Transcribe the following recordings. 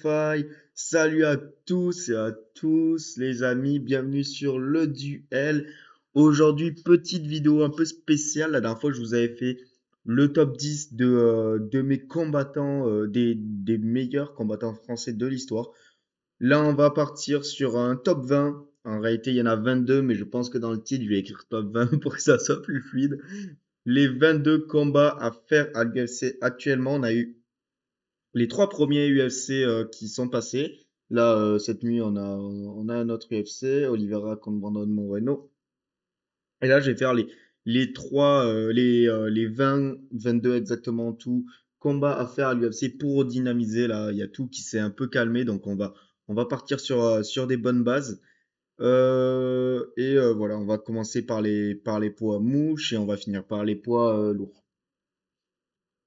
Faille. Salut à tous et à tous les amis, bienvenue sur le duel. Aujourd'hui, petite vidéo un peu spéciale. La dernière fois, je vous avais fait le top 10 de mes combattants, des meilleurs combattants français de l'histoire. Là, on va partir sur un top 20. En réalité, il y en a 22, mais je pense que dans le titre, je vais écrire top 20 pour que ça soit plus fluide. Les 22 combats à faire à l'UFC actuellement, on a eu les trois premiers UFC qui sont passés. Là, cette nuit, on a un autre UFC, Oliveira contre Brandon Moreno. Et là, je vais faire les trois, les 20, 22 exactement tout, combats à faire à l'UFC pour dynamiser. Là, il y a tout qui s'est un peu calmé, donc on va partir sur des bonnes bases. Voilà, on va commencer par les poids mouches et on va finir par les poids lourds.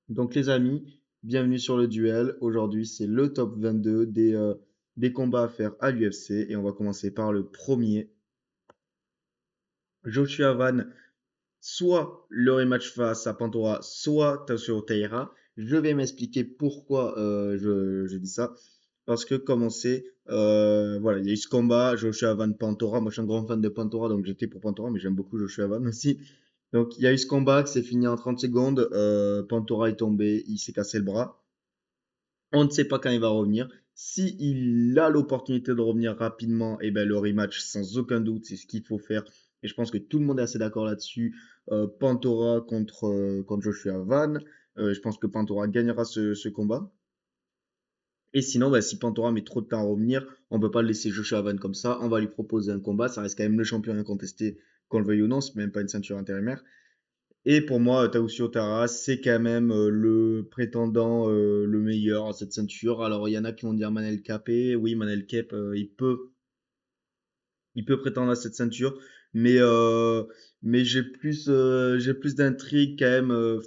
Donc les amis, bienvenue sur le duel. Aujourd'hui, c'est le top 22 des combats à faire à l'UFC et on va commencer par le premier. Joshua Van, soit le rematch face à Pantora, soit Tatsuro Taira. Je vais m'expliquer pourquoi je dis ça. Parce que comme on sait, voilà, il y a eu ce combat, Joshua Van Pantora. Moi, je suis un grand fan de Pantora, donc j'étais pour Pantora, mais j'aime beaucoup Joshua Van aussi. Donc, il y a eu ce combat qui s'est fini en 30 secondes. Pantora est tombé, il s'est cassé le bras. On ne sait pas quand il va revenir. Si il a l'opportunité de revenir rapidement, et ben le rematch, sans aucun doute, c'est ce qu'il faut faire. Et je pense que tout le monde est assez d'accord là-dessus. Pantora contre Joshua Van. Je pense que Pantora gagnera ce combat. Et sinon, bah, si Pantora met trop de temps à revenir, on peut pas le laisser Joshua Van comme ça. On va lui proposer un combat. Ça reste quand même le champion incontesté, qu'on le veuille ou non. C'est même pas une ceinture intérimaire. Et pour moi, Tausio Tara, c'est quand même le prétendant le meilleur à cette ceinture. Alors, il y en a qui vont dire Manel Capé. Oui, Manel Cap, il peut prétendre à cette ceinture. Mais, euh, mais j'ai plus d'intrigue quand même.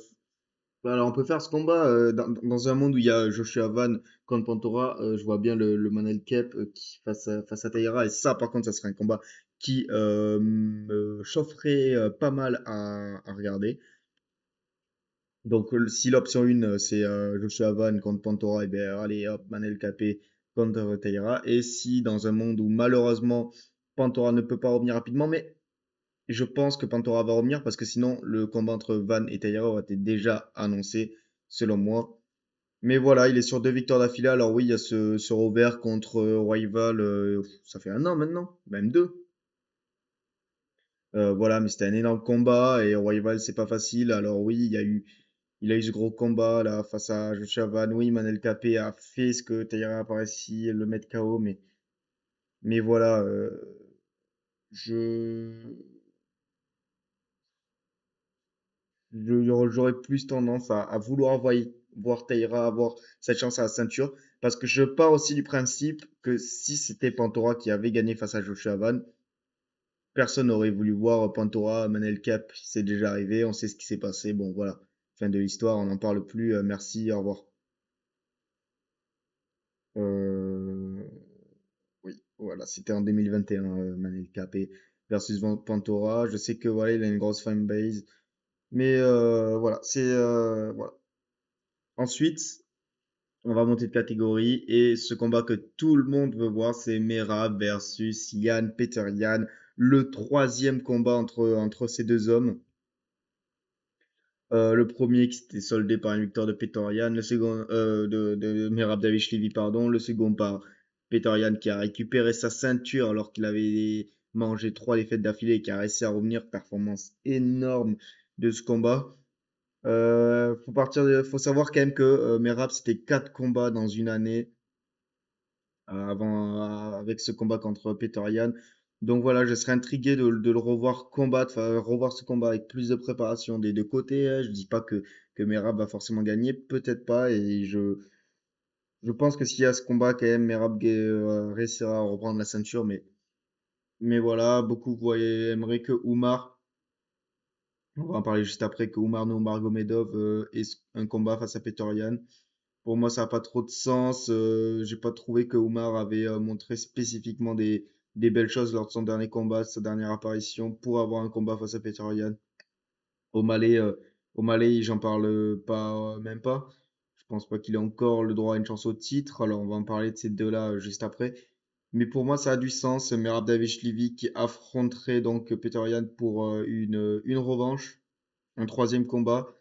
Alors, on peut faire ce combat dans un monde où il y a Joshua Van contre Pantora. Je vois bien le Manel Cap qui face à Taira. Et ça, par contre, ça serait un combat qui me chaufferait pas mal à regarder. Donc, si l'option 1, c'est Joshua Van contre Pantora, et bien, allez, hop, Manel Capé contre Taira. Et si dans un monde où malheureusement Pantora ne peut pas revenir rapidement, mais je pense que Pantora va revenir parce que sinon le combat entre Van et Taira aurait été déjà annoncé, selon moi. Mais voilà, il est sur deux victoires d'affilée. Alors oui, il y a ce revers contre Rival, ça fait un an maintenant, même deux. Voilà, mais c'était un énorme combat et Royval, c'est pas facile. Alors oui, il a eu ce gros combat là face à Joshua Van. Oui, Manel Capé a fait ce que Taylor a réussi le mettre KO, mais voilà, je, j'aurais plus tendance à vouloir voir Taïra avoir cette chance à la ceinture parce que je pars aussi du principe que si c'était Pantora qui avait gagné face à Joshua Van, personne n'aurait voulu voir Pantora, Manel Cap, c'est déjà arrivé, on sait ce qui s'est passé. Bon, voilà, fin de l'histoire, on n'en parle plus. Merci, au revoir. Euh, Oui, voilà, c'était en 2021, Manel Capé versus Pantora. Je sais que voilà, il a une grosse fanbase, mais voilà, voilà. Ensuite, on va monter de catégorie et ce combat que tout le monde veut voir, c'est Merab versus Yann Peter-Yan, le troisième combat entre ces deux hommes. Le premier qui s'était soldé par une victoire de Peter-Yan, le second de Merab Dvalishvili, pardon, le second par Peter-Yan qui a récupéré sa ceinture alors qu'il avait mangé trois défaites d'affilée et qui a réussi à revenir. Performance énorme de ce combat. Faut savoir quand même que Merab c'était quatre combats dans une année avec ce combat contre Peter-Yan. Donc voilà, je serais intrigué de le revoir combattre, enfin, revoir ce combat avec plus de préparation des deux côtés, hein. Je dis pas que Merab va forcément gagner, peut-être pas. Et je pense que s'il y a ce combat, quand même, Merab réussira à reprendre la ceinture. Mais voilà, beaucoup aimeraient que Oumar, on va en parler juste après, que Oumar Nurmagomedov ait un combat face à Peter-Yan. Pour moi, ça n'a pas trop de sens. J'ai pas trouvé que Oumar avait montré spécifiquement des belles choses lors de son dernier combat, sa dernière apparition, pour avoir un combat face à Peter Yan. Au Malais, j'en parle pas, même pas. pense pas qu'il ait encore le droit à une chance au titre. Alors, on va en parler de ces deux-là juste après. Mais pour moi, ça a du sens. Merab Dvalishvili qui affronterait donc Peter Yan pour une revanche, un troisième combat.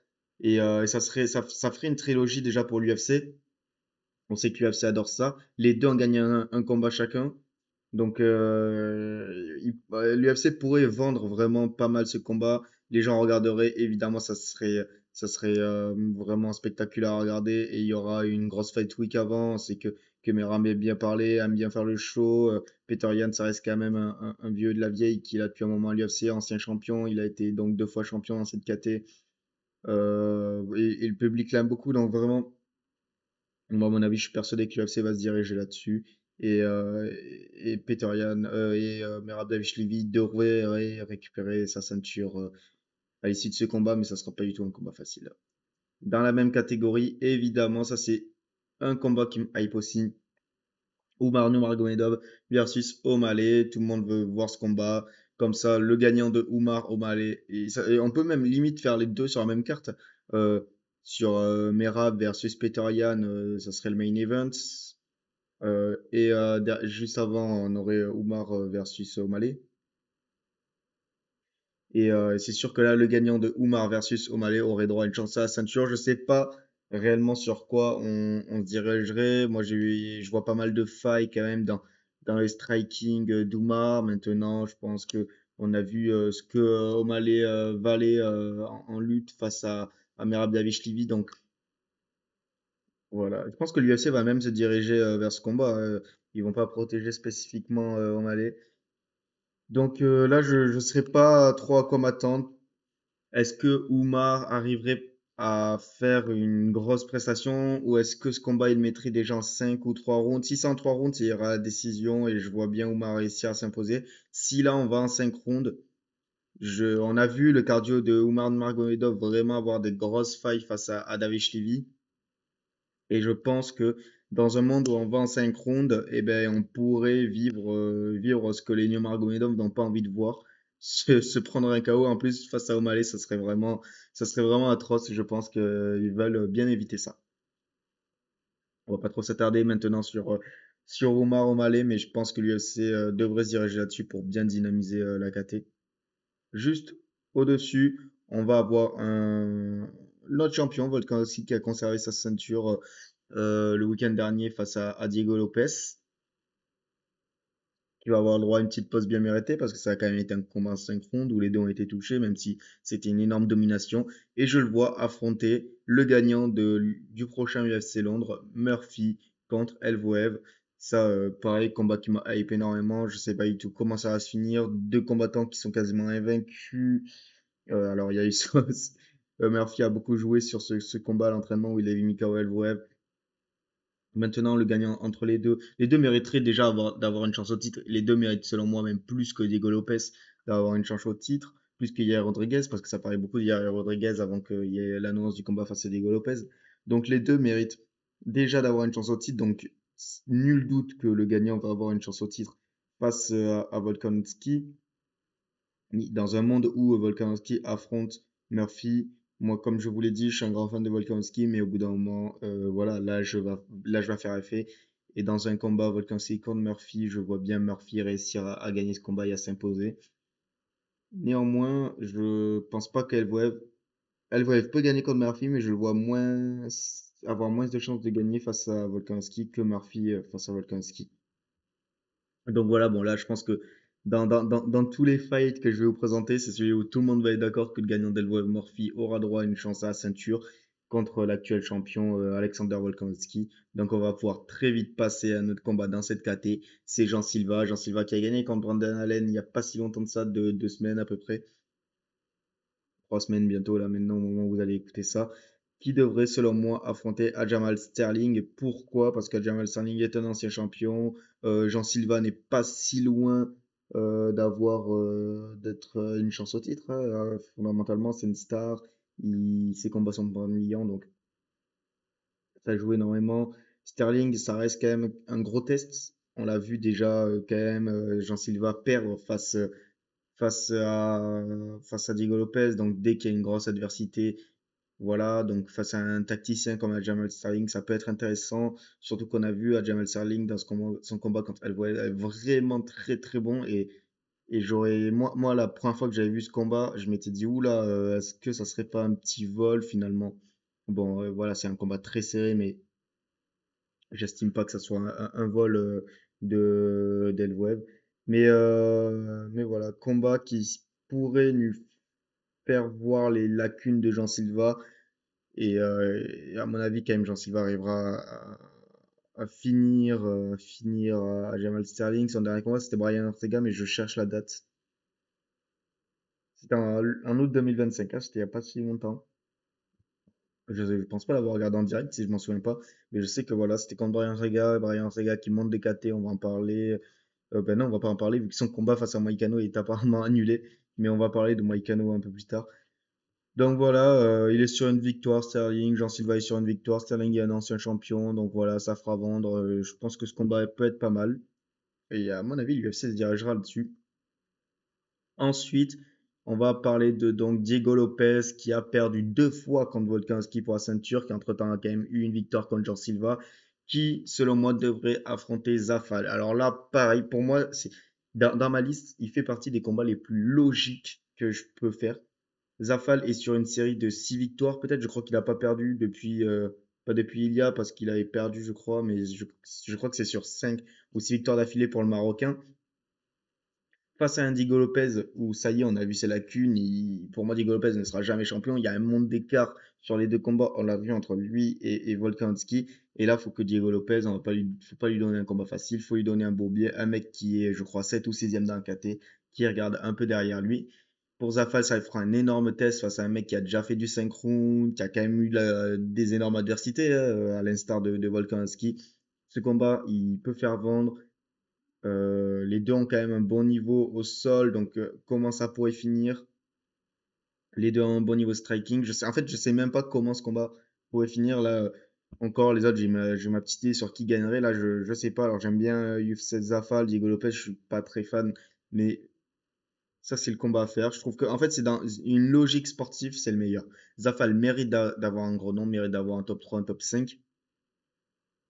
Et ça ferait une trilogie déjà pour l'UFC. On sait que l'UFC adore ça. Les deux ont gagné un combat chacun. Donc, l'UFC pourrait vendre vraiment pas mal ce combat. Les gens regarderaient, évidemment, ça serait vraiment spectaculaire à regarder. Et il y aura une grosse fight week avant. C'est que Merab aime bien parler, aime bien faire le show. Peter Yan, ça reste quand même un vieux de la vieille qui est là depuis un moment à l'UFC, ancien champion. Il a été donc 2 fois champion dans cette KT. Et le public l'aime beaucoup. Donc, vraiment. Moi, à mon avis, je suis persuadé que l'UFC va se diriger là-dessus. Et Peter Yan Merab Dvalishvili devrait récupérer sa ceinture à l'issue de ce combat, mais ça sera pas du tout un combat facile. Dans la même catégorie, évidemment, ça c'est un combat qui me hype aussi. Umar Nurmagomedov versus O'Malley. Tout le monde veut voir ce combat. Comme ça, le gagnant de Umar O'Malley. Et on peut même limite faire les deux sur la même carte. Euh, sur Merab versus Peter Yan, ça serait le main event. Juste avant, on aurait Umar versus O'Malley. Et c'est sûr que là, le gagnant de Umar versus O'Malley aurait droit à une chance à la ceinture. Je sais pas réellement sur quoi on se dirigerait. Moi, je vois pas mal de failles quand même dans les striking d'Umar. Maintenant, je pense que on a vu ce que O'Malley valait en lutte face à Merab Dvalishvili. Donc voilà, je pense que l'UFC va même se diriger vers ce combat. Ils vont pas protéger spécifiquement O'Malley. Donc là, je ne sais pas trop à quoi m'attendre. Est-ce que Oumar arriverait à faire une grosse prestation ou est-ce que ce combat il mettrait déjà en 5 ou 3 rounds? Si c'est en 3 rounds, il y aura la décision et je vois bien Oumar réussir à s'imposer. Si là on va en 5 rounds, on a vu le cardio de Oumar Nurmagomedov vraiment avoir des grosses failles face à Dvalishvili. Et je pense que dans un monde où on va en 5 rounds, eh ben, on pourrait vivre ce que les Nurmagomedov n'ont pas envie de voir. Se prendre un KO en plus face à O'Malley, ça serait vraiment atroce. Je pense qu'ils veulent bien éviter ça. On va pas trop s'attarder maintenant sur Omar O'Malley, mais je pense que l'UFC devrait se diriger là-dessus pour bien dynamiser la KT. Juste au-dessus, on va avoir notre champion, Volkanovski, qui a conservé sa ceinture le week-end dernier face à Diego Lopez, qui va avoir le droit à une petite pause bien méritée parce que ça a quand même été un combat en 5 rounds où les deux ont été touchés, même si c'était une énorme domination. Et je le vois affronter le gagnant du prochain UFC Londres, Murphy contre Elvoev. Ça, pareil, combat qui m'a hype énormément. Je sais pas du tout comment ça va se finir. Deux combattants qui sont quasiment invaincus. Alors, il y a eu ça. Murphy a beaucoup joué sur ce combat à l'entraînement où il a vu Mikhail Elvoev. Maintenant, le gagnant entre les deux mériteraient déjà d'avoir une chance au titre. Les deux méritent, selon moi, même plus que Diego Lopez d'avoir une chance au titre, plus que Yair Rodriguez, parce que ça paraît beaucoup de Yair Rodriguez avant qu'il y ait l'annonce du combat face à Diego Lopez. Donc, les deux méritent déjà d'avoir une chance au titre. Donc, nul doute que le gagnant va avoir une chance au titre face à Volkanovski. Dans un monde où Volkanovski affronte Murphy, moi, comme je vous l'ai dit, je suis un grand fan de Volkanovski, mais au bout d'un moment, voilà, là, je vais faire effet. Et dans un combat Volkanovski contre Murphy, je vois bien Murphy réussir à gagner ce combat et à s'imposer. Néanmoins, je pense pas qu'Elvoev peut gagner contre Murphy, mais je le vois avoir moins de chances de gagner face à Volkanovski que Murphy face à Volkanovski. Donc voilà, bon là je pense que dans tous les fights que je vais vous présenter, c'est celui où tout le monde va être d'accord que le gagnant d'Elwood Murphy aura droit à une chance à la ceinture contre l'actuel champion Alexander Volkanovski. Donc on va pouvoir très vite passer à notre combat dans cette KT. C'est Jean Silva. Jean Silva qui a gagné contre Brandon Allen il n'y a pas si longtemps de ça, 2 semaines à peu près. 3 semaines bientôt là maintenant au moment où vous allez écouter ça. Qui devrait selon moi affronter Aljamaal Sterling. Pourquoi? Parce qu'Aljamaal Sterling est un ancien champion. Jean Silva n'est pas si loin d'être une chance au titre, hein. Fondamentalement, c'est une star. Ses combats sont pas ennuyants, donc ça joue énormément. Sterling, ça reste quand même un gros test. On l'a vu déjà quand même Jean Silva perdre face à Diego Lopez. Donc dès qu'il y a une grosse adversité, Voilà, donc face à un tacticien comme Aljamain Sterling, ça peut être intéressant. Surtout qu'on a vu Aljamain Sterling dans son combat quand elle voit vraiment très très bon. Et moi, la première fois que j'avais vu ce combat, je m'étais dit, oula, est-ce que ça serait pas un petit vol finalement? Bon, voilà, c'est un combat très serré, mais j'estime pas que ça soit un vol d'Elvoev. Mais voilà, combat qui pourrait nous faire voir les lacunes de Jean Silva. Et à mon avis, quand même, Jean Silva arrivera à finir à Jamal Sterling. Son dernier combat, c'était Brian Ortega, mais je cherche la date. C'était en août 2025, hein, c'était il n'y a pas si longtemps. Je pense pas l'avoir regardé en direct, si je m'en souviens pas. Mais je sais que voilà, c'était contre Brian Ortega qui monte des KT, on va en parler. Ben non, on va pas en parler vu que son combat face à Moïcano est apparemment annulé. Mais on va parler de Moïcano un peu plus tard. Donc voilà, il est sur une victoire, Sterling. Jean Silva est sur une victoire. Sterling est un ancien champion. Donc voilà, ça fera vendre. Je pense que ce combat peut être pas mal. Et à mon avis, l'UFC se dirigera là-dessus. Ensuite, on va parler de donc Diego Lopez qui a perdu 2 fois contre Volkanovski pour la ceinture, qui entre-temps a quand même eu une victoire contre Jean Silva, qui, selon moi, devrait affronter Zafal. Alors là, pareil, pour moi, dans ma liste, il fait partie des combats les plus logiques que je peux faire. Zafal est sur une série de 6 victoires, peut-être. Je crois qu'il n'a pas perdu depuis, pas depuis Ilia, parce qu'il avait perdu, je crois, mais je crois que c'est sur 5 ou 6 victoires d'affilée pour le Marocain. Face à un Diego Lopez, où ça y est, on a vu ses lacunes. Pour moi, Diego Lopez ne sera jamais champion. Il y a un monde d'écart sur les deux combats. On l'a vu entre lui et Volkanovski. Et là, faut que Diego Lopez, faut pas lui donner un combat facile. Faut lui donner un beau biais. Un mec qui est, je crois, 7 ou 6e dans le KT, qui regarde un peu derrière lui. Pour Zafal, ça fera un énorme test face à un mec qui a déjà fait du 5 rounds, qui a quand même eu des énormes adversités, hein, à l'instar de Volkanovski. Ce combat, il peut faire vendre. Les deux ont quand même un bon niveau au sol, donc comment ça pourrait finir? Les deux ont un bon niveau striking. En fait, je sais même pas comment ce combat pourrait finir. Là, encore les autres, j'ai ma petite idée sur qui gagnerait. Là, je sais pas. Alors, j'aime bien Youssef Zafal, Diego Lopez, je suis pas très fan, mais ça, c'est le combat à faire. Je trouve que, en fait, c'est dans une logique sportive, c'est le meilleur. Zafal mérite d'avoir un gros nom, mérite d'avoir un top 3, un top 5.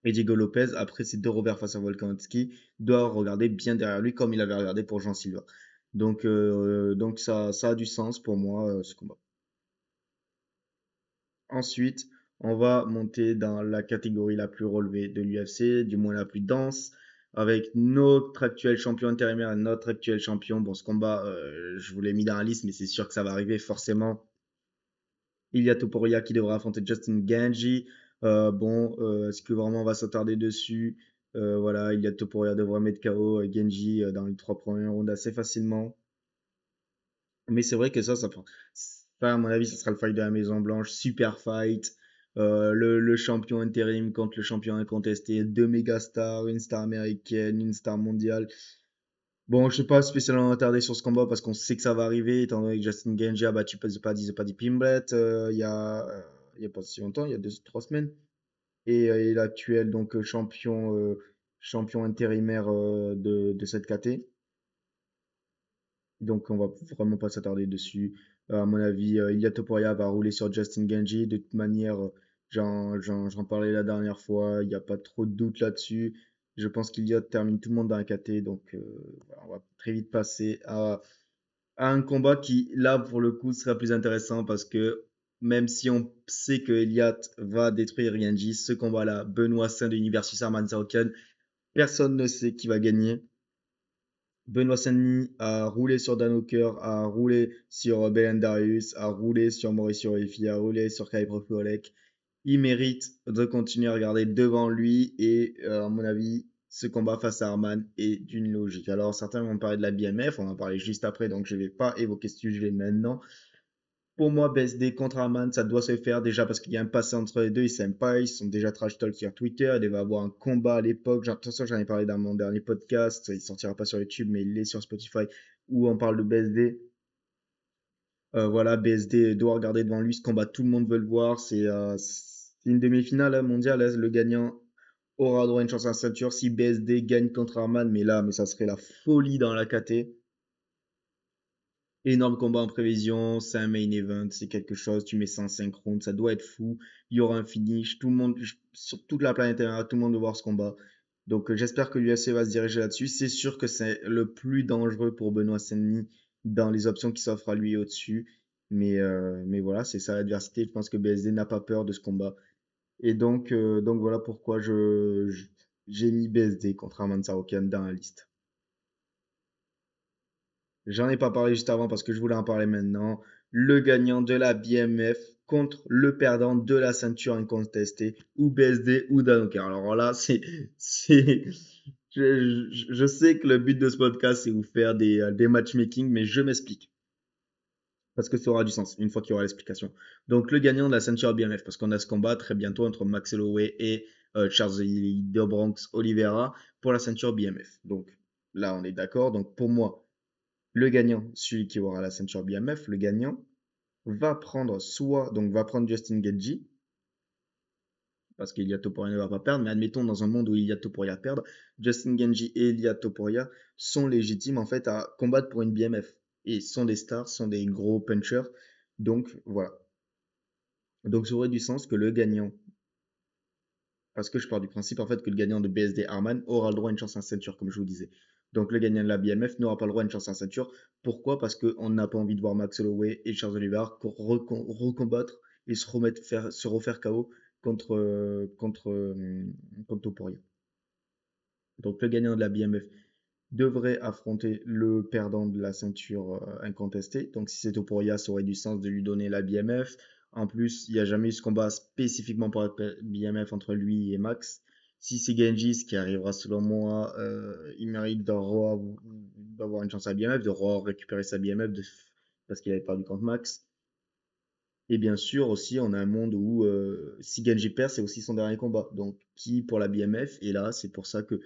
Et Diego Lopez, après ses 2 revers face à Volkanovski, doit regarder bien derrière lui comme il avait regardé pour Jean Silva. Donc ça a du sens pour moi, ce combat. Ensuite, on va monter dans la catégorie la plus relevée de l'UFC, du moins la plus dense, avec notre actuel champion intérimaire et notre actuel champion. Bon, ce combat, je vous l'ai mis dans la liste, mais c'est sûr que ça va arriver forcément. Ilia Topuria qui devra affronter Justin Gaethje. Est-ce que vraiment on va s'attarder dessus? Voilà, Ilia Topuria devrait mettre KO Gaethje dans les 3 premières rounds assez facilement. Mais c'est vrai que ça, à mon avis, ça sera le fight de la Maison Blanche. Super fight. Le champion intérim contre le champion incontesté. 2 méga stars, une star américaine, une star mondiale. Bon, je sais pas spécialement attardé sur ce combat parce qu'on sait que ça va arriver, étant donné que Justin Gaethje a battu Paddy Pimblett il y a pas si longtemps, il y a 2, 3 semaines. Et l'actuel donc champion intérimaire de cette KT. Donc on va vraiment pas s'attarder dessus. À mon avis, Ilia Topuria va rouler sur Justin Gaethje. De toute manière, j'en parlais la dernière fois. Il n'y a pas trop de doute là-dessus. Je pense qu'Ilia termine tout le monde dans la KT. Donc voilà, on va très vite passer à un combat qui, là, pour le coup, sera plus intéressant parce que même si on sait que Elliott va détruire Gaethje, ce combat-là, Benoît Saint de versus Arman Tsarukyan, personne ne sait qui va gagner. Benoît Saint-Denis a roulé sur Dan Hooker, a roulé sur Belen Darius, a roulé sur Mauricio Olivier, a roulé sur Kai Olek. Il mérite de continuer à regarder devant lui et à mon avis, ce combat face à Arman est d'une logique. Alors certains vont parler de la BMF, on va en parler juste après, donc je ne vais pas évoquer ce sujet maintenant. Pour moi, BSD contre Arman, ça doit se faire déjà parce qu'il y a un passé entre les deux, ils s'aiment pas, ils sont déjà trash talk sur Twitter, il devait avoir un combat à l'époque. De toute façon, j'en ai parlé dans mon dernier podcast, il sortira pas sur YouTube, mais il est sur Spotify où on parle de BSD. Voilà, BSD doit regarder devant lui ce combat, tout le monde veut le voir. C'est une demi-finale mondiale, hein. Le gagnant aura droit à une chance à la ceinture si BSD gagne contre Arman, mais ça serait la folie dans la KT. Énorme combat en prévision, c'est un main event, c'est quelque chose, tu mets ça en 5 rounds, ça doit être fou. Il y aura un finish, tout le monde, sur toute la planète Terre, tout le monde veut voir ce combat. Donc j'espère que l'UFC va se diriger là-dessus. C'est sûr que c'est le plus dangereux pour Benoît Saint-Denis dans les options qui s'offrent à lui au-dessus. Mais voilà, c'est ça l'adversité. Je pense que BSD n'a pas peur de ce combat. Et donc voilà pourquoi j'ai mis BSD contre Arman Tsarukyan dans la liste. J'en ai pas parlé juste avant parce que je voulais en parler maintenant. Le gagnant de la BMF contre le perdant de la ceinture incontestée, ou BSD ou Danoker. Alors là, c'est, je sais que le but de ce podcast, c'est vous faire des matchmaking, mais je m'explique. Parce que ça aura du sens une fois qu'il y aura l'explication. Donc, le gagnant de la ceinture BMF, parce qu'on a ce combat très bientôt entre Max Holloway et Charles de Bronx Oliveira pour la ceinture BMF. Donc, là, on est d'accord. Donc, pour moi, le gagnant, celui qui aura la ceinture BMF, le gagnant va prendre Justin Gaethje parce qu'Ilia Topuria ne va pas perdre, mais admettons dans un monde où Ilia Topuria perd, Justin Gaethje et Ilia Topuria sont légitimes en fait à combattre pour une BMF et sont des stars, sont des gros punchers. Donc voilà. Donc ça aurait du sens que le gagnant, parce que je pars du principe en fait que le gagnant de BSD Arman aura le droit à une chance à ceinture, comme je vous disais. Donc le gagnant de la BMF n'aura pas le droit à une chance à ceinture. Pourquoi? Parce qu'on n'a pas envie de voir Max Holloway et Charles Oliveira recombattre et se refaire KO contre Topuria. Donc le gagnant de la BMF devrait affronter le perdant de la ceinture incontestée. Donc si c'est Topuria, ça aurait du sens de lui donner la BMF. En plus, il n'y a jamais eu ce combat spécifiquement pour la BMF entre lui et Max. Si c'est Genji, ce qui arrivera selon moi, il mérite d'avoir une chance à la BMF, de récupérer sa BMF parce qu'il avait perdu contre Max. Et bien sûr aussi, on a un monde où si Genji perd, c'est aussi son dernier combat. Donc qui pour la BMF? Et là, c'est pour ça que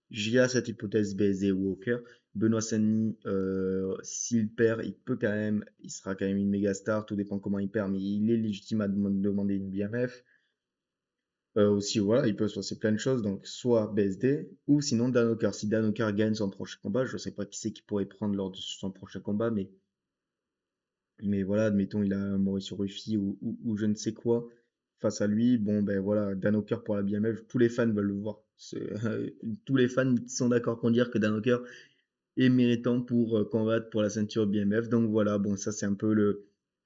j'y ai cette hypothèse BSD ou Walker. Benoît Saint-Denis, s'il perd, il sera quand même une méga star. Tout dépend comment il perd, mais il est légitime à demander une BMF. Aussi, voilà, il peut se passer plein de choses. Donc, soit BSD ou sinon Dan Hooker. Si Dan Hooker gagne son prochain combat, je ne sais pas qui c'est qui pourrait prendre lors de son prochain combat, mais voilà, admettons, il a un Mauricio Ruffi ou je ne sais quoi face à lui. Bon, ben voilà, Dan Hooker pour la BMF, tous les fans veulent le voir. Tous les fans sont d'accord pour dire que Dan Hooker est méritant pour combattre pour la ceinture BMF. Donc voilà, bon, ça c'est un peu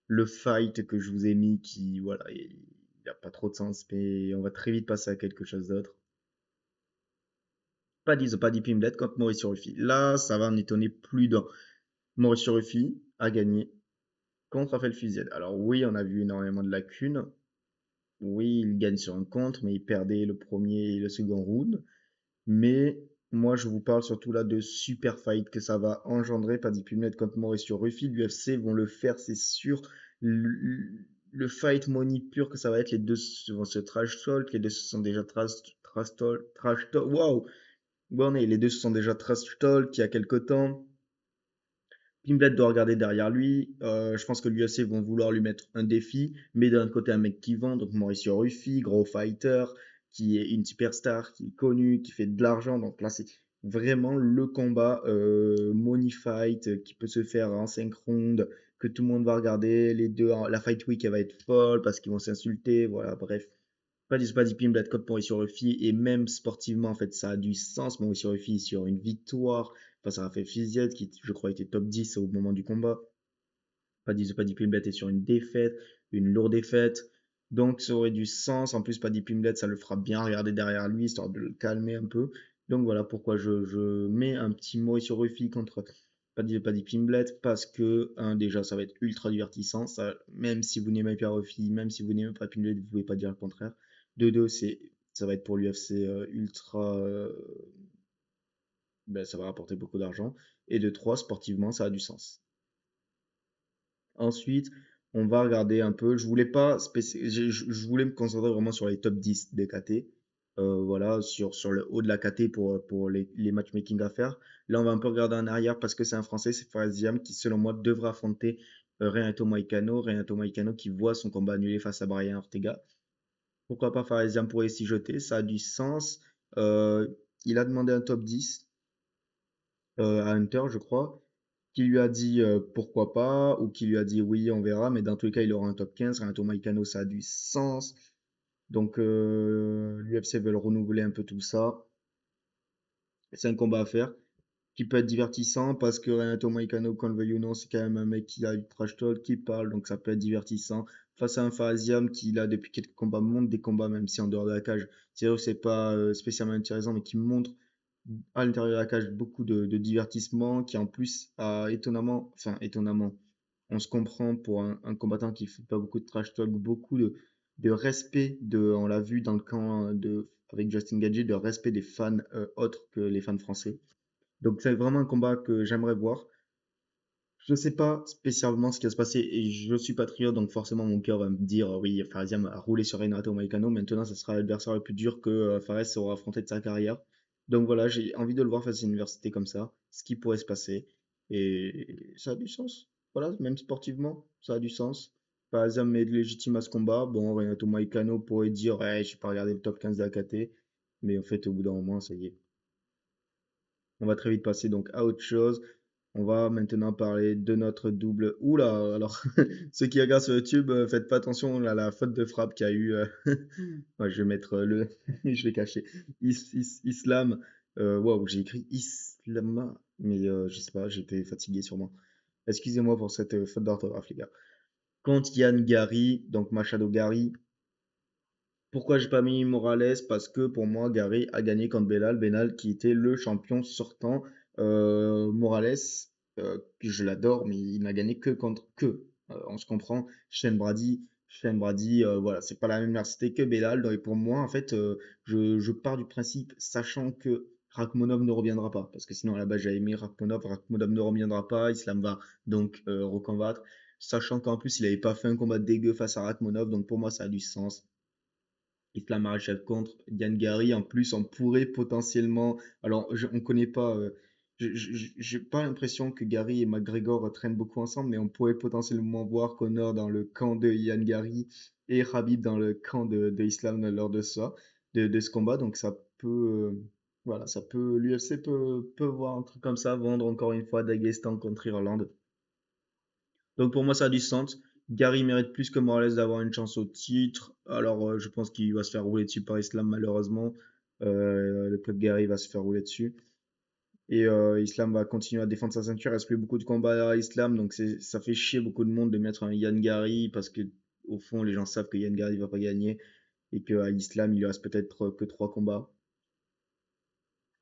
le fight que je vous ai mis qui, voilà, il n'y a pas trop de sens, mais on va très vite passer à quelque chose d'autre. Pas dit Pimblet contre Mauricio Ruffi. Là, ça va en étonner plus d'un. Mauricio Ruffi a gagné contre Rafael Fiziev. Alors oui, on a vu énormément de lacunes. Oui, il gagne sur un contre, mais il perdait le premier et le second round. Mais moi, je vous parle surtout là de super fight que ça va engendrer. Paddy Pimblett contre Mauricio Ruffi. L'UFC vont le faire, c'est sûr. Le fight money pur que ça va être. Les deux vont se trash talk. Les deux se sont déjà trash talk. Waouh! Bon, les deux se sont déjà trash talk il y a quelques temps. Pimblet doit regarder derrière lui. Je pense que l'UFC vont vouloir lui mettre un défi, mais d'un autre côté, un mec qui vend, donc Mauricio Ruffi, gros fighter, qui est une superstar, qui est connu, qui fait de l'argent. Donc là, c'est vraiment le combat money fight qui peut se faire en 5 rounds, que tout le monde va regarder. Les deux, la fight week, elle va être folle parce qu'ils vont s'insulter. Voilà, bref. Pas dit Pimblet contre Mauricio Ruffi, et même sportivement, en fait, ça a du sens. Mauricio Ruffi sur une victoire face à Rafael Fiziev, qui, je crois, était top 10 au moment du combat. Pas dit Pimblet est sur une défaite, une lourde défaite. Donc, ça aurait du sens. En plus, Paddy Pimblet, ça le fera bien regarder derrière lui, histoire de le calmer un peu. Donc, voilà pourquoi je mets un petit Mauricio Ruffi contre Paddy Pimblet, parce que, déjà, ça va être ultra divertissant. Ça, même si vous n'aimez pas Ruffi, même si vous n'aimez pas Pimblet, vous ne pouvez pas dire le contraire. De deux, ça va être pour l'UFC ultra. Ben, ça va rapporter beaucoup d'argent. Et de trois, sportivement, ça a du sens. Ensuite, on va regarder un peu. Je voulais me concentrer vraiment sur les top 10 des KT. Voilà, sur le haut de la KT pour les matchmaking à faire. Là, on va un peu regarder en arrière parce que c'est un Français, c'est Fares qui, selon moi, devra affronter Renato Moicano. Renato Moicano qui voit son combat annulé face à Brian Ortega. Pourquoi pas Fares pourrait s'y jeter? Ça a du sens. Euh, il a demandé un top 10 à Hunter, je crois. qui lui a dit pourquoi pas, ou qui lui a dit oui, on verra, mais dans tous les cas, il aura un top 15. Renato Moicano, ça a du sens. Donc, l'UFC veut renouveler un peu tout ça. C'est un combat à faire qui peut être divertissant parce que Renato Moicano, qu'on le veuille ou non, c'est quand même un mec qui a du trash talk, qui parle, donc ça peut être divertissant. Face à un Farasiam qui, là, depuis quelques combats, monte des combats, même si en dehors de la cage, c'est vrai que c'est pas spécialement intéressant, mais qui montre à l'intérieur de la cage beaucoup de divertissement, qui en plus a étonnamment, enfin étonnamment, on se comprend pour un combattant qui fait pas beaucoup de trash talk, beaucoup de respect on l'a vu dans le camp avec Justin Gaethje, de respect des fans autres que les fans français. Donc c'est vraiment un combat que j'aimerais voir. Je ne sais pas spécialement ce qui va se passer et je suis patriote, donc forcément mon cœur va me dire oui, Faresiam a roulé sur Renato Moicano. Maintenant, ce sera l'adversaire le plus dur que Fares aura affronté de sa carrière. Donc voilà, j'ai envie de le voir face à une université comme ça, ce qui pourrait se passer. Et ça a du sens. Voilà, même sportivement, ça a du sens. Faresiam est légitime à ce combat. Bon, Renato Moicano pourrait dire je n'ai pas regardé le top 15 de la KT. Mais en fait, au bout d'un moment, ça y est. On va très vite passer donc à autre chose. On va maintenant parler de notre double. Oula, alors ceux qui regardent sur YouTube, faites pas attention à la faute de frappe qu'il y a eu. Ouais, je vais mettre je vais cacher. Islam. Waouh, j'ai écrit Islam, mais je sais pas, j'étais fatigué sûrement. Excusez-moi pour cette faute d'orthographe, les gars. Contre Yann Gary, donc Machado Gary. Pourquoi j'ai pas mis Morales? Parce que pour moi, Gary a gagné contre Belal. Belal qui était le champion sortant. Morales, que je l'adore, mais il n'a gagné que contre on se comprend. Shane Brady, voilà, c'est pas la même université que Belal. Donc, et pour moi, en fait, je pars du principe, sachant que Rakhmonov ne reviendra pas, parce que sinon à la base j'avais mis Rakhmonov, Rakhmonov ne reviendra pas, Islam va donc recombattre, sachant qu'en plus il avait pas fait un combat dégueu face à Rakhmonov, donc pour moi ça a du sens. Islam Makhachev contre Yann Gary. En plus, on pourrait potentiellement. Alors, on ne connaît pas. J'ai pas l'impression que Gary et McGregor traînent beaucoup ensemble, mais on pourrait potentiellement voir Connor dans le camp de Yann Gary et Khabib dans le camp de Islam lors de ça, de ce combat. Donc, ça peut. Voilà, ça peut. L'UFC peut voir un truc comme ça, vendre encore une fois Daghestan contre Irlande. Donc pour moi, ça a du sens. Gary mérite plus que Morales d'avoir une chance au titre. Alors je pense qu'il va se faire rouler dessus par Islam malheureusement. Le club Gary va se faire rouler dessus. Et Islam va continuer à défendre sa ceinture. Il reste plus beaucoup de combats à Islam. Donc ça fait chier beaucoup de monde de mettre un Yann Gary parce que au fond, les gens savent que Yann Gary va pas gagner. Et qu'à Islam, il lui reste peut-être que 3 combats.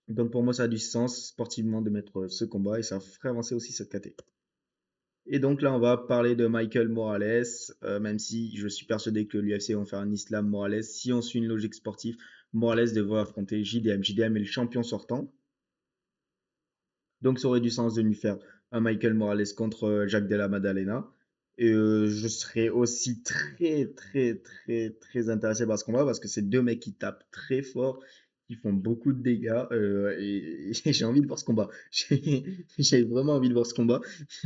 Donc pour moi, ça a du sens sportivement de mettre ce combat. Et ça ferait avancer aussi cette catégorie. Et donc là, on va parler de Michael Morales, même si je suis persuadé que l'UFC vont faire un Islam Morales. Si on suit une logique sportive, Morales devrait affronter JDM. JDM est le champion sortant. Donc ça aurait du sens de lui faire un Michael Morales contre Jacques Della Maddalena. Et je serais aussi très, très, très, très intéressé par ce combat parce que c'est deux mecs qui tapent très fort, qui font beaucoup de dégâts. Et j'ai envie de voir ce combat. J'ai vraiment envie de voir ce combat.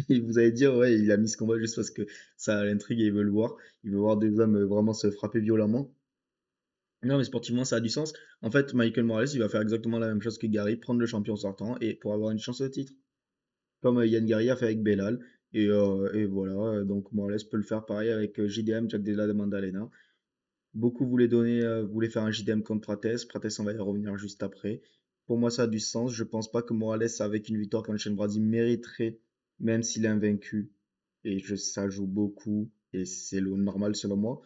Et vous allez dire, ouais, il a mis ce combat juste parce que ça l'intrigue et il veut le voir. Il veut voir des hommes vraiment se frapper violemment. Non, mais sportivement, ça a du sens. En fait, Michael Morales, il va faire exactement la même chose que Gary, prendre le champion sortant et pour avoir une chance au titre comme Yann Gary a fait avec Belal. Et voilà, donc Morales peut le faire pareil avec JDM, Jack Della de Mandalena. Beaucoup voulaient faire un JDM contre Prates. Prates, on va y revenir juste après. Pour moi, ça a du sens. Je pense pas que Morales, avec une victoire contre Shane Brady, mériterait, même s'il est invaincu. Et ça joue beaucoup. Et c'est le normal selon moi.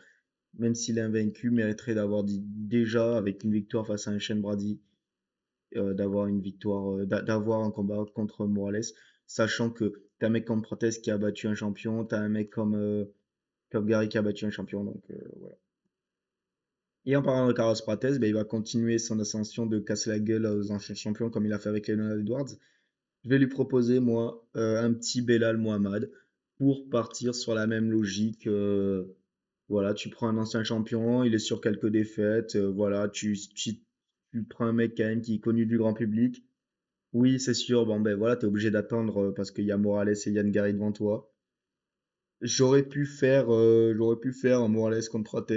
Même s'il est invaincu, mériterait d'avoir déjà, avec une victoire face à un Shane Brady, d'avoir une victoire, d'avoir un combat contre Morales, sachant que t'as un mec comme Protez qui a battu un champion, t'as un mec comme Gary qui a battu un champion, donc voilà. Et en parlant de Carlos Prates, ben, il va continuer son ascension de casser la gueule aux anciens champions comme il a fait avec Leonard Edwards. Je vais lui proposer, moi, un petit Belal Mohamed pour partir sur la même logique. Voilà, tu prends un ancien champion, il est sur quelques défaites. Voilà, tu prends un mec quand même qui est connu du grand public. Oui, c'est sûr. Bon, ben voilà, t'es obligé d'attendre parce qu'il y a Morales et Yann Gary devant toi. J'aurais pu faire un Morales contre Prates,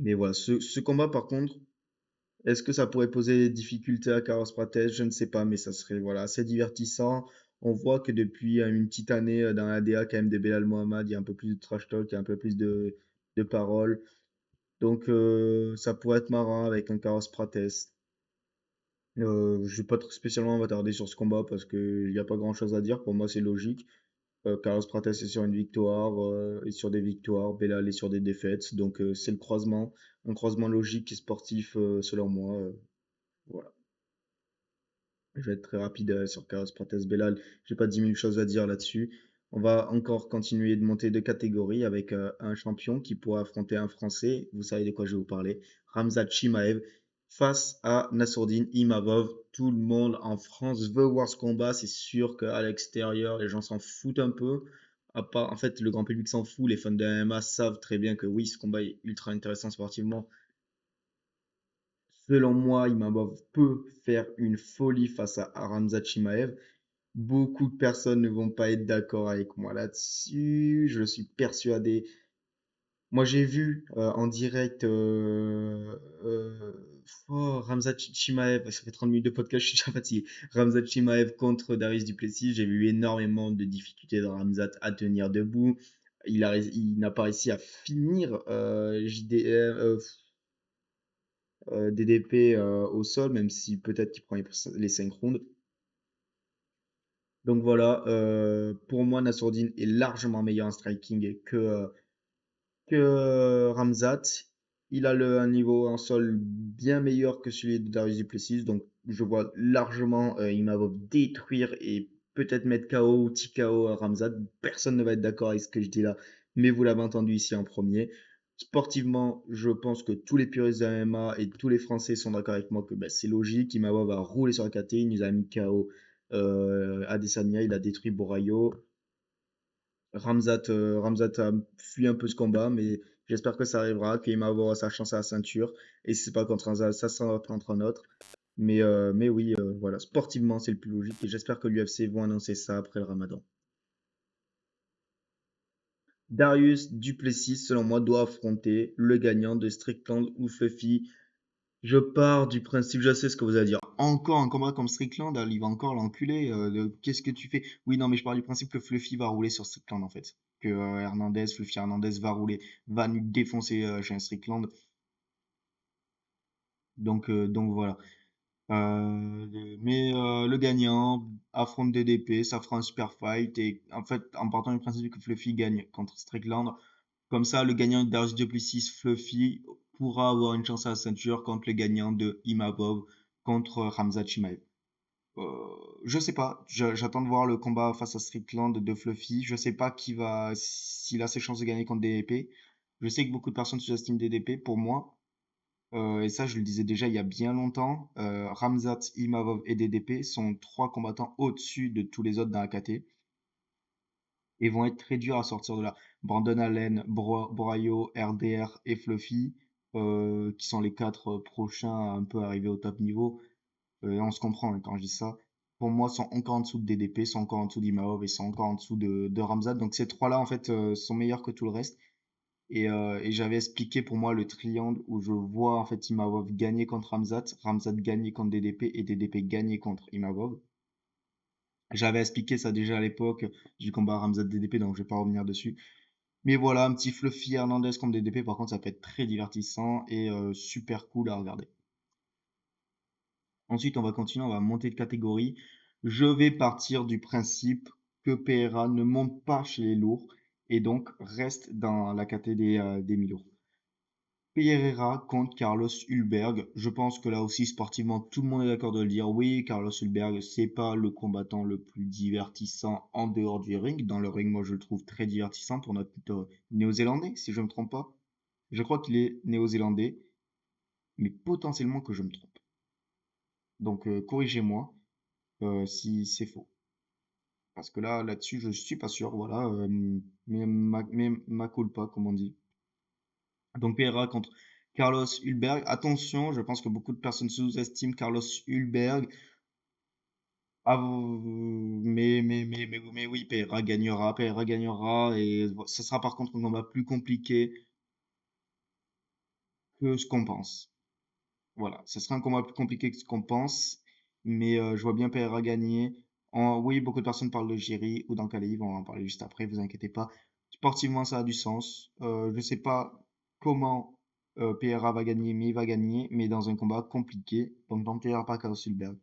mais voilà. Ce combat, par contre, est-ce que ça pourrait poser des difficultés à Carlos Prates? Je ne sais pas, mais ça serait voilà assez divertissant. On voit que depuis une petite année dans la DA, quand même, de Belal Mohamed, il y a un peu plus de trash talk, il y a un peu plus de paroles. Donc, ça pourrait être marrant avec un Carlos Prates. Je vais pas trop spécialement m'attarder sur ce combat parce qu'il n'y a pas grand-chose à dire. Pour moi, c'est logique. Carlos Prates est sur une victoire et sur des victoires. Belal est sur des défaites. Donc, c'est le croisement, un croisement logique et sportif selon moi. Voilà. Je vais être très rapide sur Carlos Prates Belal. J'ai pas 10 000 choses à dire là-dessus. On va encore continuer de monter de catégorie avec un champion qui pourra affronter un Français. Vous savez de quoi je vais vous parler. Ramzat Chimaev face à Nassourdine Imavov. Tout le monde en France veut voir ce combat. C'est sûr qu'à l'extérieur, les gens s'en foutent un peu. En fait, le grand public s'en fout. Les fans de MMA savent très bien que oui, ce combat est ultra intéressant sportivement. Selon moi, Imavov peut faire une folie face à Aranza Chimaev. Beaucoup de personnes ne vont pas être d'accord avec moi là-dessus. Je suis persuadé. Moi, j'ai vu en direct Ramzat Chimaev. Ça fait 30 minutes de podcast, je suis déjà fatigué. Ramzat Chimaev contre Darius Duplessis. J'ai vu énormément de difficultés de Ramzat à tenir debout. Il n'a pas réussi à finir DDP au sol, même si peut-être qu'il prend les 5 rounds. Donc voilà, pour moi, Nassourdine est largement meilleur en striking que Ramzat. Il a un niveau en sol bien meilleur que celui de Darius Duplessis. Donc je vois largement Imavov détruire et peut-être mettre KO ou TKO Ramzat. Personne ne va être d'accord avec ce que je dis là, mais vous l'avez entendu ici en premier. Sportivement, je pense que tous les puristes de MMA et tous les Français sont d'accord avec moi que ben, c'est logique. Imavov a roulé sur la KT, il nous a mis KO Adesanya, il a détruit Borayo. Ramzat a fui un peu ce combat, mais j'espère que ça arrivera, qu'il va avoir sa chance à la ceinture. Et si c'est pas contre un, ça sera contre un autre. Mais oui, voilà, sportivement, c'est le plus logique. Et j'espère que l'UFC vont annoncer ça après le Ramadan. Darius Duplessis, selon moi, doit affronter le gagnant de Strickland ou Fluffy. Je pars du principe, je sais ce que vous allez dire. Encore un combat comme Strickland, il va encore l'enculer. Qu'est-ce que tu fais? Oui, non, mais je pars du principe que Fluffy va rouler sur Strickland en fait. Que Fluffy Hernandez va rouler, va nous défoncer chez un Strickland. Donc voilà. Mais le gagnant affronte DDP, ça fera un super fight. Et en fait, en partant du principe que Fluffy gagne contre Strickland, comme ça, le gagnant de Darius Duplessis Fluffy pourra avoir une chance à la ceinture contre le gagnant de Imavov contre Hamza Chimaev. Je sais pas, j'attends de voir le combat face à Strickland de Fluffy. Je sais pas s'il a ses chances de gagner contre DDP. Je sais que beaucoup de personnes sous-estiment DDP. Pour moi, et ça je le disais déjà il y a bien longtemps, Ramzat, Imavov et DDP sont trois combattants au-dessus de tous les autres dans la KT et vont être très durs à sortir de là. Brandon Allen, Brayo, RDR et Fluffy, qui sont les quatre prochains à un peu arriver au top niveau. On se comprend hein, quand je dis ça. Pour moi, sont encore en dessous de DDP, sont encore en dessous d'Imavov et sont encore en dessous de Ramzat. Donc ces trois-là, en fait, sont meilleurs que tout le reste. Et j'avais expliqué pour moi le triangle où je vois en fait Imavov gagner contre Ramzat, Ramzat gagner contre DDP et DDP gagner contre Imavov. J'avais expliqué ça déjà à l'époque du combat Ramzat-DDP, donc je vais pas revenir dessus. Mais voilà, un petit Fluffy Hernandez contre DDP, par contre, ça peut être très divertissant et super cool à regarder. Ensuite, on va continuer, on va monter de catégorie. Je vais partir du principe que Pereira ne monte pas chez les lourds et donc reste dans la catégorie des mi-lourds. Pereira contre Carlos Hulberg. Je pense que là aussi, sportivement, tout le monde est d'accord de le dire. Oui, Carlos Hulberg, c'est pas le combattant le plus divertissant en dehors du ring. Dans le ring, moi, je le trouve très divertissant pour notre néo-zélandais, si je ne me trompe pas. Je crois qu'il est néo-zélandais, mais potentiellement que je me trompe. Donc, corrigez-moi si c'est faux. Parce que là-dessus, je suis pas sûr. Voilà, mais ma culpa, comme on dit. Donc Pereira contre Carlos Hulberg. Attention, je pense que beaucoup de personnes sous-estiment Carlos Hulberg. Ah, mais oui, Pereira gagnera, et ce sera par contre un combat plus compliqué que ce qu'on pense. Voilà, ce sera un combat plus compliqué que ce qu'on pense, mais je vois bien Pereira gagner. Oui, beaucoup de personnes parlent de Jiri ou d'Ankalaev, on va en parler juste après, vous inquiétez pas. Sportivement, ça a du sens. Je sais pas comment Pereira va gagner, mais il va gagner, mais dans un combat compliqué. Donc, dans Pereira pas KO Silberg.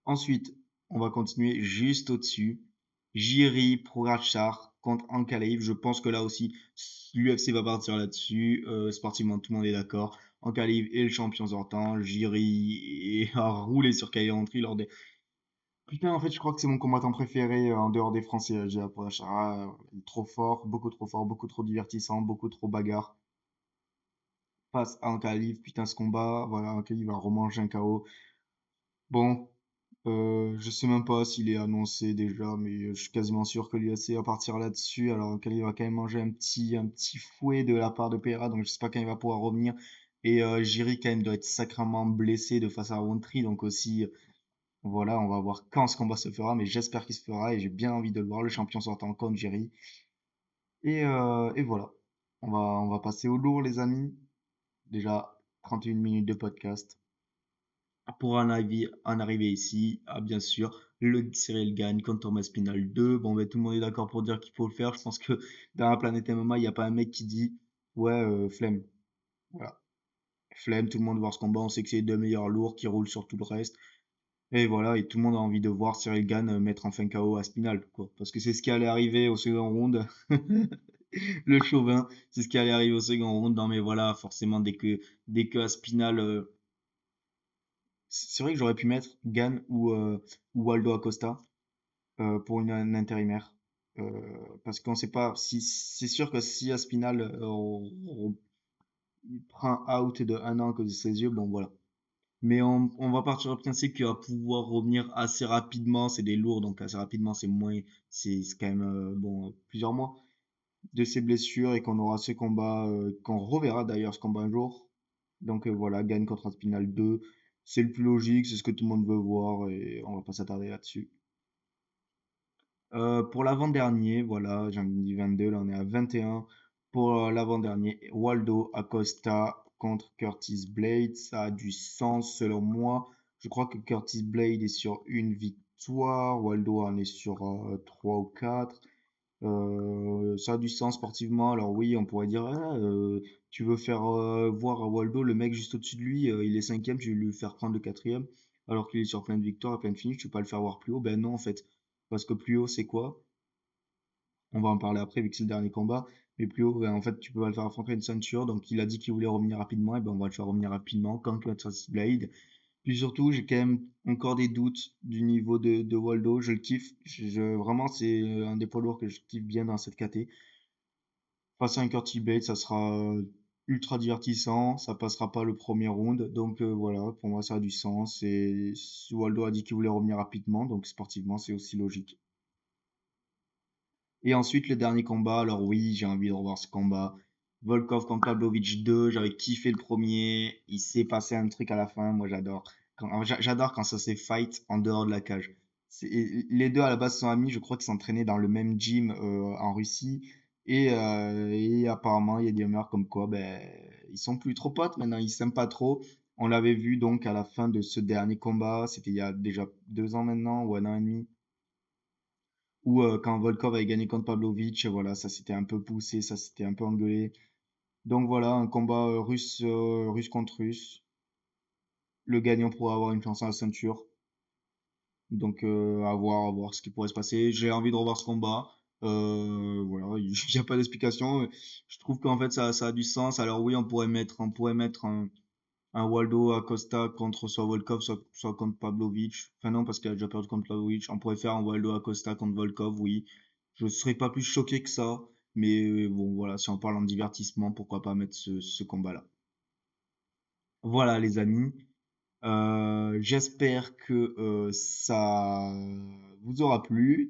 Ensuite, on va continuer juste au-dessus. Jiri Pogačar contre Ankalaev. Je pense que là aussi, l'UFC va partir là-dessus. Sportivement, tout le monde est d'accord. Ankalaev est le champion sortant. Jiri a roulé sur Kyle Entry lors des. Putain, en fait, je crois que c'est mon combattant préféré en dehors des Français, Jiri Pogačar. Il est trop fort, beaucoup trop divertissant, beaucoup trop bagarre. Face à Ankalaev, putain, ce combat, voilà, Ankalaev va remanger un KO. Bon, je sais même pas s'il est annoncé déjà, mais je suis quasiment sûr que l'UFC va partir là-dessus. Alors qu'il va quand même manger un petit fouet de la part de Pereira, donc je sais pas quand il va pouvoir revenir. Et Jiri quand même doit être sacrément blessé de face à Roundtree, donc aussi, voilà, on va voir quand ce combat se fera, mais j'espère qu'il se fera et j'ai bien envie de le voir, le champion sortant contre Jiri. Et voilà, on va passer au lourd, les amis. Déjà 31 minutes de podcast. Pour en arriver ici, bien sûr, le Cyril gagne contre Thomas Spinal 2. Bon, ben, tout le monde est d'accord pour dire qu'il faut le faire. Je pense que dans la planète MMA, il n'y a pas un mec qui dit ouais, flemme. Voilà. Flemme, tout le monde veut voir ce combat. On sait que c'est les deux meilleurs lourds qui roulent sur tout le reste. Et voilà, et tout le monde a envie de voir Cyril Gane mettre enfin KO à Spinal, quoi. Parce que c'est ce qui allait arriver au second round. Le chauvin, c'est ce qui allait arriver au second round. Non, mais voilà, forcément, dès que Aspinal c'est vrai que j'aurais pu mettre Gann ou Waldo Acosta pour un intérimaire. Parce qu'on sait pas si c'est sûr que si Aspinal il prend out de un an à cause de ses yeux, bon voilà. Mais on va partir du principe qu'il va pouvoir revenir assez rapidement. C'est des lourds, donc assez rapidement, c'est moins, c'est quand même bon plusieurs mois de ses blessures et qu'on aura ce combat, qu'on reverra d'ailleurs ce combat un jour. Donc voilà, gagne contre Aspinal 2. C'est le plus logique, c'est ce que tout le monde veut voir et on va pas s'attarder là-dessus. Pour l'avant-dernier, voilà, j'en ai dit 22, là on est à 21. Pour l'avant-dernier, Waldo Acosta contre Curtis Blade, ça a du sens selon moi. Je crois que Curtis Blade est sur une victoire, Waldo en est sur 3 ou 4. Ça a du sens sportivement. Alors oui, on pourrait dire, ah, tu veux faire voir à Waldo le mec juste au-dessus de lui, il est cinquième, tu veux lui faire prendre le quatrième, alors qu'il est sur plein de victoires et plein de finishes, tu peux pas le faire voir plus haut. Ben non, en fait, parce que plus haut, c'est quoi? On va en parler après, vu que c'est le dernier combat. Mais plus haut, ben, en fait, tu peux pas le faire affronter une ceinture. Donc il a dit qu'il voulait revenir rapidement, et ben on va le faire revenir rapidement quand Curtis Blade. Puis surtout, j'ai quand même encore des doutes du niveau de Waldo. Je le kiffe. Vraiment, c'est un des poids lourds que je kiffe bien dans cette KT. Face à un Curtis Blade, ça sera ultra divertissant, ça passera pas le premier round, donc voilà, pour moi ça a du sens. Et Waldo a dit qu'il voulait revenir rapidement, donc sportivement c'est aussi logique. Et ensuite le dernier combat, alors oui, j'ai envie de revoir ce combat. Volkov contre Pavlovich 2, j'avais kiffé le premier, il s'est passé un truc à la fin, moi j'adore. J'adore quand ça s'est fight en dehors de la cage. Les deux à la base sont amis, je crois qu'ils s'entraînaient dans le même gym en Russie. Et apparemment, il y a des rumeurs comme quoi ben, ils sont plus trop potes maintenant, ils s'aiment pas trop. On l'avait vu donc à la fin de ce dernier combat, c'était il y a déjà 2 ans maintenant, ou un an et demi, où quand Volkov avait gagné contre Pavlovich, voilà, ça s'était un peu poussé, ça s'était un peu engueulé. Donc voilà, un combat russe contre russe. Le gagnant pourrait avoir une chance à la ceinture. Donc à voir ce qui pourrait se passer. J'ai envie de revoir ce combat. Voilà, il n'y a pas d'explication. Je trouve qu'en fait ça a du sens. Alors oui, on pourrait mettre un Waldo Acosta contre soit Volkov, soit contre Pavlovich. Enfin non, parce qu'il a déjà perdu contre Pavlovich. On pourrait faire un Waldo Acosta contre Volkov, oui. Je serais pas plus choqué que ça. Mais bon, voilà, si on parle en divertissement, pourquoi pas mettre ce combat-là. Voilà, les amis. J'espère que ça vous aura plu.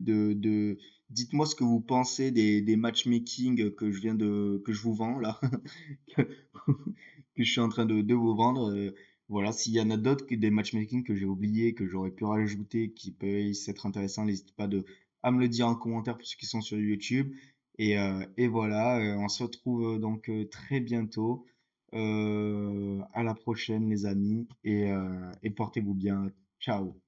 Dites-moi ce que vous pensez des matchmaking que je vous vends là, que, que je suis en train de vous vendre. Voilà, s'il y en a d'autres que des matchmaking que j'ai oublié, que j'aurais pu rajouter, qui peuvent être intéressants, n'hésitez pas à me le dire en commentaire pour ceux qui sont sur YouTube. Et voilà, on se retrouve donc très bientôt. À la prochaine, les amis, et portez-vous bien. Ciao.